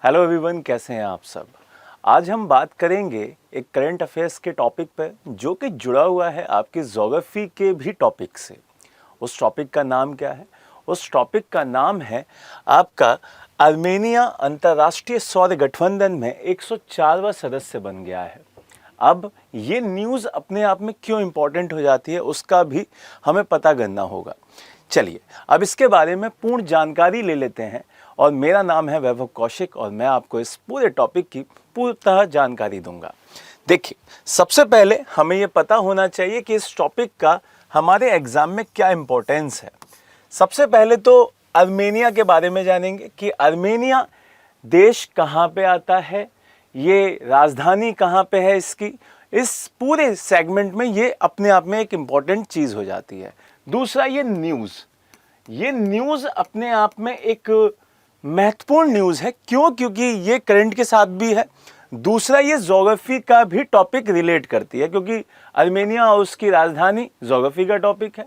Hello everyone, कैसे हैं आप सब। आज हम बात करेंगे एक करंट अफेयर्स के टॉपिक पर जो कि जुड़ा हुआ है आपकी ज्योग्राफी के भी टॉपिक से। उस टॉपिक का नाम क्या है? उस टॉपिक का नाम है आपका आर्मेनिया अंतर्राष्ट्रीय सौर गठबंधन में 104वां सदस्य बन गया है। अब ये न्यूज़ अपने आप में क्यों इम्पोर्टेंट हो जाती है उसका भी हमें पता करना होगा। चलिए अब इसके बारे में पूर्ण जानकारी ले लेते हैं। और मेरा नाम है वैभव कौशिक और मैं आपको इस पूरे टॉपिक की पूर्णतः जानकारी दूंगा। देखिए, सबसे पहले हमें ये पता होना चाहिए कि इस टॉपिक का हमारे एग्जाम में क्या इम्पोर्टेंस है। सबसे पहले तो आर्मेनिया के बारे में जानेंगे कि आर्मेनिया देश कहाँ पे आता है, ये राजधानी कहाँ पे है इसकी। इस पूरे सेगमेंट में ये अपने आप में एक इम्पॉर्टेंट चीज़ हो जाती है। दूसरा, ये न्यूज़ अपने आप में एक महत्वपूर्ण न्यूज़ है। क्यों? क्योंकि ये करंट के साथ भी है। दूसरा, ये ज्योग्राफी का भी टॉपिक रिलेट करती है क्योंकि आर्मेनिया और उसकी राजधानी ज्योग्राफी का टॉपिक है।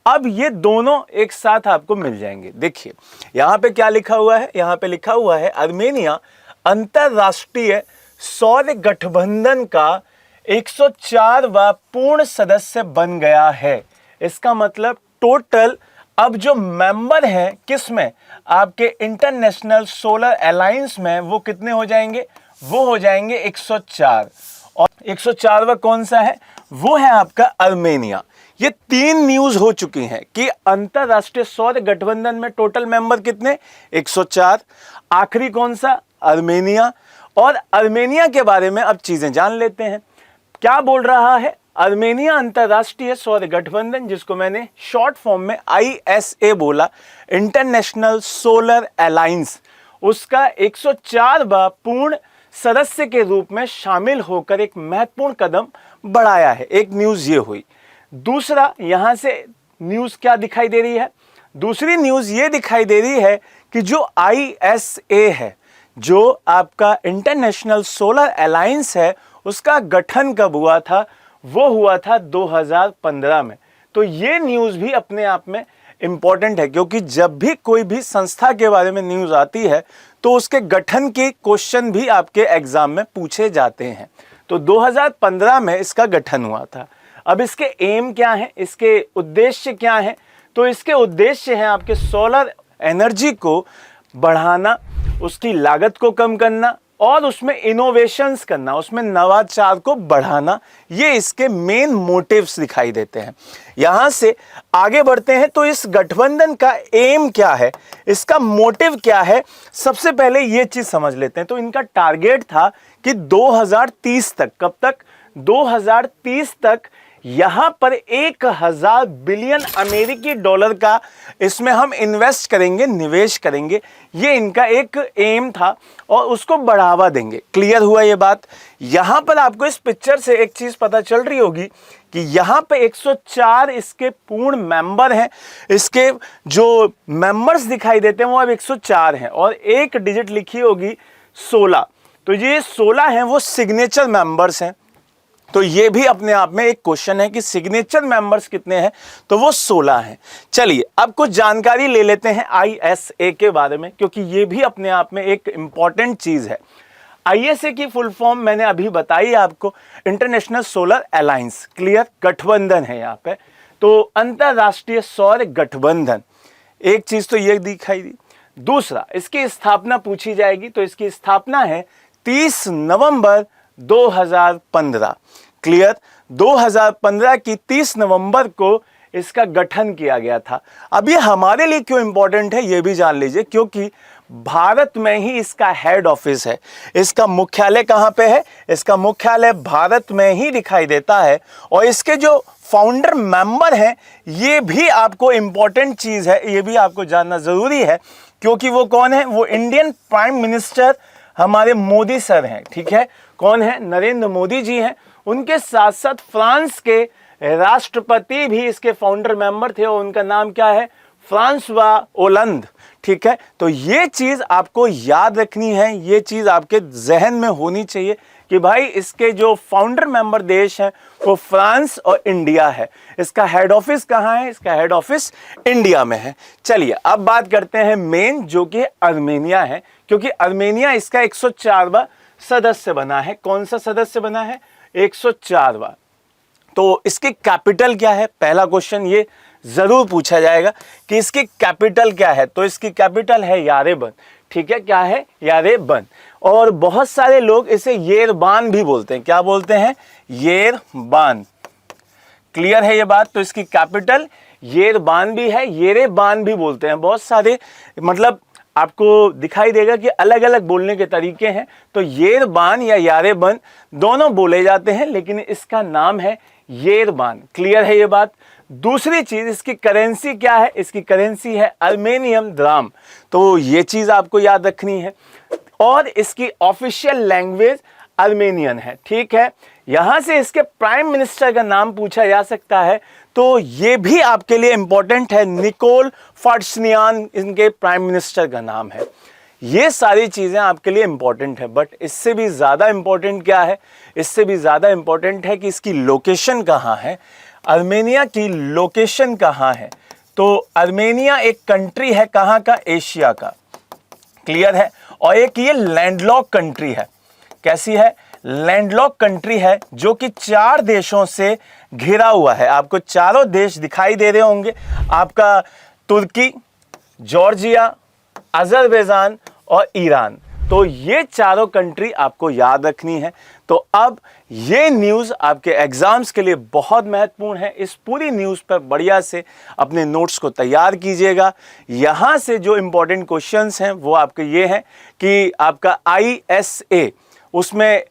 अब ये दोनों एक साथ आपको मिल जाएंगे। देखिए यहाँ पे क्या लिखा हुआ है, यहाँ पे लिखा हुआ है आर्मेनिया अंतरराष्ट्रीय सौर गठबंधन का 104वां पूर्ण सदस्य बन गया है। इसका मतलब टोटल अब जो मेंबर हैं किस में, आपके इंटरनेशनल सोलर अलायंस में, वो कितने हो जाएंगे? वो हो जाएंगे 104। और 104वां कौन सा है? वो है आपका आर्मेनिया। ये तीन न्यूज़ हो चुकी हैं कि अंतरराष्ट्रीय सौर गठबंधन में टोटल मेंबर कितने? 104। आखिरी कौन सा? आर्मेनिया। और आर्मेनिया के बारे में अब चीजें जान लेते हैं। क्या बोल रहा है? आर्मेनिया अंतरराष्ट्रीय सौर गठबंधन, जिसको मैंने शॉर्ट फॉर्म में ISA बोला, इंटरनेशनल सोलर अलायंस, उसका 104वां पूर्ण सदस्य के रूप में शामिल होकर एक महत्वपूर्ण कदम बढ़ाया है। एक न्यूज़ ये हुई। दूसरा, यहां से न्यूज़ क्या दिखाई दे रही है? दूसरी न्यूज़ ये दिखाई दे रही है कि जो ISA है, जो आपका इंटरनेशनल सोलर अलायंस है, उसका गठन कब हुआ था? वो हुआ था 2015 में। तो ये न्यूज़ भी अपने आप में इंपॉर्टेंट है क्योंकि जब भी कोई भी संस्था के बारे में न्यूज़ आती है तो उसके गठन के क्वेश्चन भी आपके एग्जाम में पूछे जाते हैं। तो 2015 में इसका गठन हुआ था। अब इसके एम क्या है, इसके उद्देश्य क्या है? तो इसके उद्देश्य हैं आपके सोलर एनर्जी को बढ़ाना, उसकी लागत को कम करना और उसमें इनोवेशंस करना, उसमें नवाचार को बढ़ाना। ये इसके मेन मोटिव्स दिखाई देते हैं। यहां से आगे बढ़ते हैं तो इस गठबंधन का एम क्या है, इसका मोटिव क्या है, सबसे पहले ये चीज समझ लेते हैं। तो इनका टारगेट था कि 2030 तक, कब तक? 2030 तक यहां पर 1000 बिलियन अमेरिकी डॉलर का इसमें हम इन्वेस्ट करेंगे, निवेश करेंगे। ये इनका एक एम था और उसको बढ़ावा देंगे। क्लियर हुआ ये बात? यहां पर आपको इस पिक्चर से एक चीज पता चल रही होगी कि यहां पे 104 इसके पूर्ण मेंबर हैं। इसके जो मेंबर्स दिखाई देते हैं वो अब 104 हैं और एक डिजिट लिखी होगी 16। तो ये 16 हैं, वो सिग्नेचर मेंबर्स हैं। तो ये भी अपने आप में एक क्वेश्चन है कि सिग्नेचर मेंबर्स कितने हैं? तो वो 16 हैं। चलिए अब कुछ जानकारी ले लेते हैं ISA के बारे में क्योंकि ये भी अपने आप में एक इंपॉर्टेंट चीज है। ISA की फुल फॉर्म मैंने अभी बताई आपको, इंटरनेशनल सोलर अलायंस। क्लियर? गठबंधन है यहाँ पे। तो अंतरराष्ट्रीय सौर गठबंधन, एक चीज तो ये दिखाई दी। दूसरा, इसकी स्थापना पूछी जाएगी तो इसकी स्थापना है 30 नवंबर 2015। क्लियर? 2015 की 30 नवंबर को इसका गठन किया गया था। अब ये हमारे लिए क्यों इंपॉर्टेंट है ये भी जान लीजिए, क्योंकि भारत में ही इसका हेड ऑफिस है। इसका मुख्यालय कहां पे है? इसका मुख्यालय भारत में ही दिखाई देता है। और इसके जो फाउंडर मेंबर हैं, ये भी आपको इंपॉर्टेंट चीज है, ये भी आपको जानना जरूरी है क्योंकि वो कौन है? वो इंडियन प्राइम मिनिस्टर हमारे मोदी सर हैं। ठीक है? कौन है? नरेंद्र मोदी जी हैं। उनके साथ साथ फ्रांस के राष्ट्रपति भी इसके फाउंडर मेंबर थे और उनका नाम क्या है? फ्रांसवा ओलंद। ठीक है? तो ये चीज आपको याद रखनी है, ये चीज आपके जहन में होनी चाहिए कि भाई इसके जो फाउंडर मेंबर देश हैं वो फ्रांस और इंडिया है। इसका हेड ऑफिस कहाँ है? इसका हेड ऑफिस इंडिया में है। चलिए अब बात करते हैं मेन, जो कि आर्मेनिया है, क्योंकि आर्मेनिया इसका 104वां सदस्य बना है। कौन सा सदस्य बना है? 104वां। तो इसकी कैपिटल क्या है? पहला क्वेश्चन ये जरूर पूछा जाएगा कि इसकी कैपिटल क्या है। तो इसकी कैपिटल है यारेबन। ठीक है, क्या है? यारेबन। और बहुत सारे लोग इसे येरबान भी बोलते हैं। क्या बोलते हैं? येरबान। क्लियर है ये बात? तो इसकी कैपिटल येरबान भी है, येरेबान भी बोलते हैं। बहुत सारे मतलब आपको दिखाई देगा कि अलग अलग बोलने के तरीके हैं। तो येरबान या यारेबन दोनों बोले जाते हैं, लेकिन इसका नाम है येरबान। क्लियर है ये बात? दूसरी चीज, इसकी करेंसी क्या है? इसकी करेंसी है आर्मेनियन द्राम। तो ये चीज आपको याद रखनी है। और इसकी ऑफिशियल लैंग्वेज आर्मेनियन है। ठीक है, यहां से इसके प्राइम मिनिस्टर का नाम पूछा जा सकता है, तो ये भी आपके लिए इंपॉर्टेंट है। निकोल पाशिनियान इनके प्राइम मिनिस्टर का नाम है। ये सारी चीजें आपके लिए इंपॉर्टेंट है। बट इससे भी ज्यादा इंपॉर्टेंट क्या है? इससे भी ज्यादा इंपॉर्टेंट है कि इसकी लोकेशन कहाँ है। आर्मेनिया की लोकेशन कहाँ है? तो आर्मेनिया एक कंट्री है, कहाँ का? एशिया का। क्लियर है? और एक ये लैंडलॉक कंट्री है। कैसी है? लैंडलॉक कंट्री है, जो कि 4 देशों से घिरा हुआ है। आपको चारों देश दिखाई दे रहे होंगे, आपका तुर्की, जॉर्जिया, अजरबैजान और ईरान। तो ये चारों कंट्री आपको याद रखनी है। तो अब ये न्यूज़ आपके एग्जाम्स के लिए बहुत महत्वपूर्ण है। इस पूरी न्यूज़ पर बढ़िया से अपने नोट्स को तैयार कीजिएगा। यहाँ से जो इंपॉर्टेंट क्वेश्चंस हैं वो आपके ये हैं कि आपका ISA, उसमें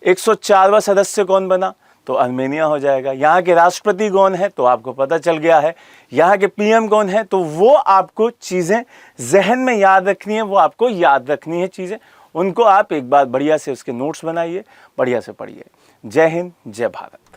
104वां सदस्य कौन बना? तो आर्मेनिया हो जाएगा। यहाँ के राष्ट्रपति कौन है? तो आपको पता चल गया है। यहाँ के PM कौन है? तो वो आपको चीज़ें जहन में याद रखनी है, वो आपको याद रखनी है चीज़ें। उनको आप एक बार बढ़िया से उसके नोट्स बनाइए, बढ़िया से पढ़िए। जय हिंद, जय भारत।